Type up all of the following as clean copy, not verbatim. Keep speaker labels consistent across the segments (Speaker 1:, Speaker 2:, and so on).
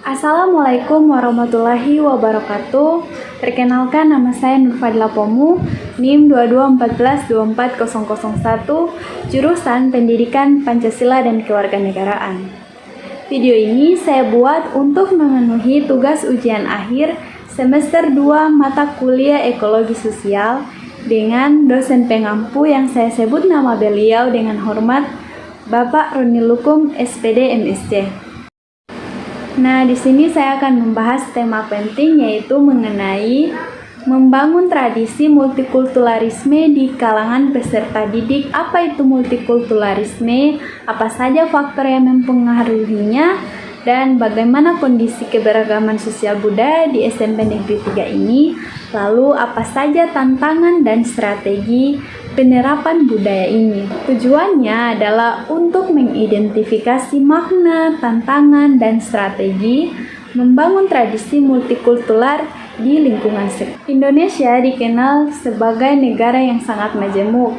Speaker 1: Assalamualaikum warahmatullahi wabarakatuh. Perkenalkan, nama saya Nurfadila Pomu, NIM 22142401, jurusan Pendidikan Pancasila dan Kewarganegaraan. Video ini saya buat untuk memenuhi tugas ujian akhir semester 2 mata kuliah Ekologi Sosial dengan dosen pengampu yang saya sebut nama beliau dengan hormat Bapak Roni Lukum, SPD MSc. Nah, di sini saya akan membahas tema penting, yaitu mengenai membangun tradisi multikulturalisme di kalangan peserta didik. Apa itu multikulturalisme? Apa saja faktor yang mempengaruhinya? Dan bagaimana kondisi keberagaman sosial budaya di SMP Negeri 3 ini? Lalu apa saja tantangan dan strategi penerapan budaya ini? Tujuannya adalah untuk mengidentifikasi makna, tantangan, dan strategi membangun tradisi multikultural di lingkungan sekolah. Indonesia dikenal sebagai negara yang sangat majemuk.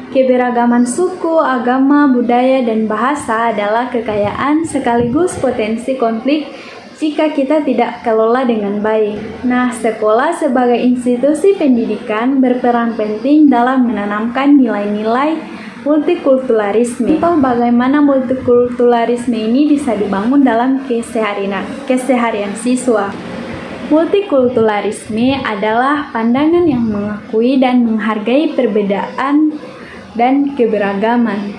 Speaker 1: Keberagaman suku, agama, budaya, dan bahasa adalah kekayaan sekaligus potensi konflik jika kita tidak kelola dengan baik. Nah, sekolah sebagai institusi pendidikan berperan penting dalam menanamkan nilai-nilai multikulturalisme. Contoh bagaimana multikulturalisme ini bisa dibangun dalam keseharian siswa. Multikulturalisme adalah pandangan yang mengakui dan menghargai perbedaan dan keberagaman.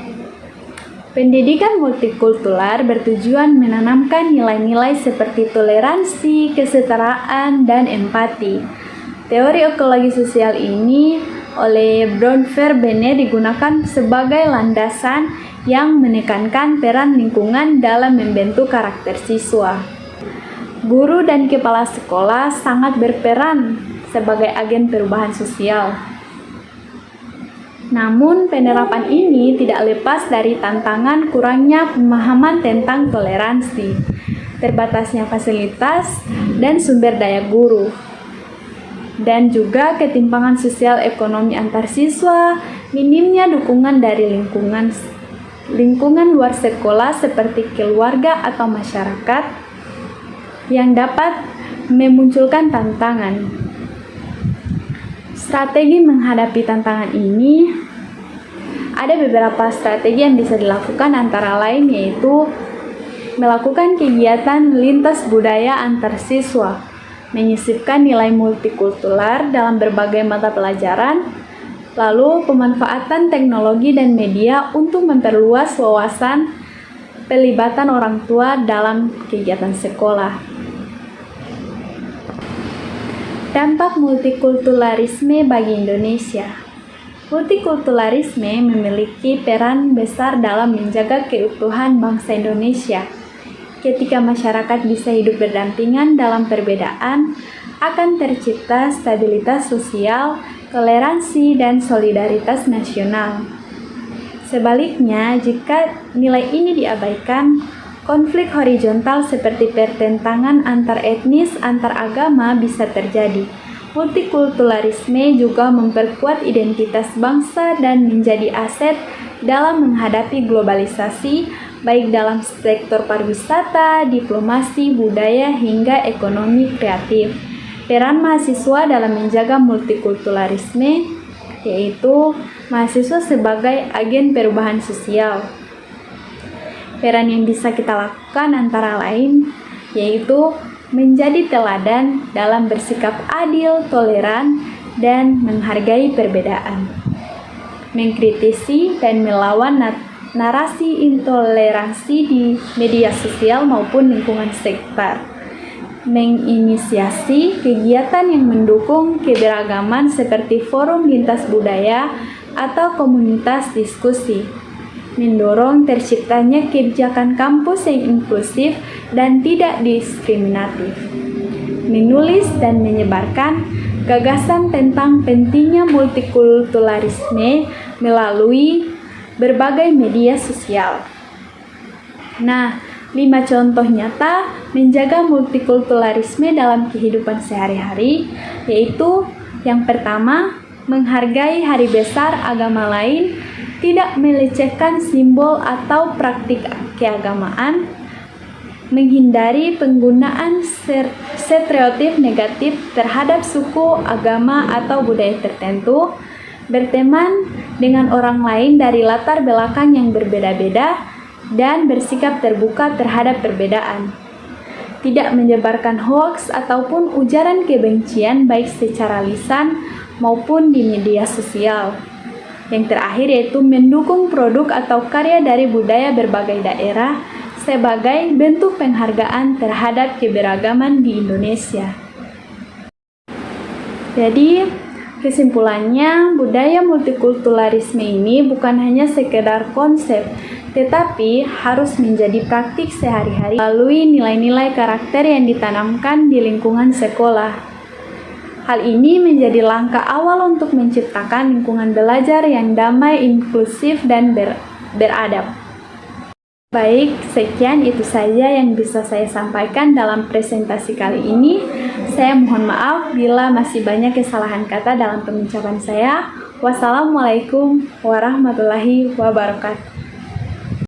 Speaker 1: Pendidikan multikultural bertujuan menanamkan nilai-nilai seperti toleransi, kesetaraan, dan empati. Teori ekologi sosial ini oleh Bronfenbrenner digunakan sebagai landasan yang menekankan peran lingkungan dalam membentuk karakter siswa. Guru dan kepala sekolah sangat berperan sebagai agen perubahan sosial. Namun, penerapan ini tidak lepas dari tantangan kurangnya pemahaman tentang toleransi, terbatasnya fasilitas dan sumber daya guru, dan juga ketimpangan sosial ekonomi antar siswa, minimnya dukungan dari lingkungan luar sekolah seperti keluarga atau masyarakat yang dapat memunculkan tantangan. Strategi menghadapi tantangan ini, ada beberapa strategi yang bisa dilakukan, antara lain yaitu melakukan kegiatan lintas budaya antar siswa, menyisipkan nilai multikultural dalam berbagai mata pelajaran, lalu pemanfaatan teknologi dan media untuk memperluas wawasan, pelibatan orang tua dalam kegiatan sekolah. Dampak multikulturalisme bagi Indonesia. Multikulturalisme memiliki peran besar dalam menjaga keutuhan bangsa Indonesia. Ketika masyarakat bisa hidup berdampingan dalam perbedaan, akan tercipta stabilitas sosial, toleransi, dan solidaritas nasional. Sebaliknya, jika nilai ini diabaikan, konflik horizontal seperti pertentangan antar etnis, antar agama bisa terjadi. Multikulturalisme juga memperkuat identitas bangsa dan menjadi aset dalam menghadapi globalisasi, baik dalam sektor pariwisata, diplomasi, budaya, hingga ekonomi kreatif. Peran mahasiswa dalam menjaga multikulturalisme, yaitu mahasiswa sebagai agen perubahan sosial. Peran yang bisa kita lakukan antara lain yaitu menjadi teladan dalam bersikap adil, toleran, dan menghargai perbedaan, mengkritisi dan melawan narasi intoleransi di media sosial maupun lingkungan sekitar, menginisiasi kegiatan yang mendukung keberagaman seperti forum lintas budaya atau komunitas diskusi, mendorong terciptanya kebijakan kampus yang inklusif dan tidak diskriminatif, menulis dan menyebarkan gagasan tentang pentingnya multikulturalisme melalui berbagai media sosial. Nah, 5 contoh nyata menjaga multikulturalisme dalam kehidupan sehari-hari, yaitu yang pertama, menghargai hari besar agama lain, tidak melecehkan simbol atau praktik keagamaan, menghindari penggunaan stereotip negatif terhadap suku, agama, atau budaya tertentu, berteman dengan orang lain dari latar belakang yang berbeda-beda, dan bersikap terbuka terhadap perbedaan. Tidak menyebarkan hoaks ataupun ujaran kebencian baik secara lisan maupun di media sosial. Yang terakhir yaitu mendukung produk atau karya dari budaya berbagai daerah sebagai bentuk penghargaan terhadap keberagaman di Indonesia. Jadi, kesimpulannya, budaya multikulturalisme ini bukan hanya sekedar konsep, tetapi harus menjadi praktik sehari-hari melalui nilai-nilai karakter yang ditanamkan di lingkungan sekolah. Hal ini menjadi langkah awal untuk menciptakan lingkungan belajar yang damai, inklusif, dan beradab. Baik, sekian itu saja yang bisa saya sampaikan dalam presentasi kali ini. Saya mohon maaf bila masih banyak kesalahan kata dalam pengucapan saya. Wassalamualaikum warahmatullahi wabarakatuh.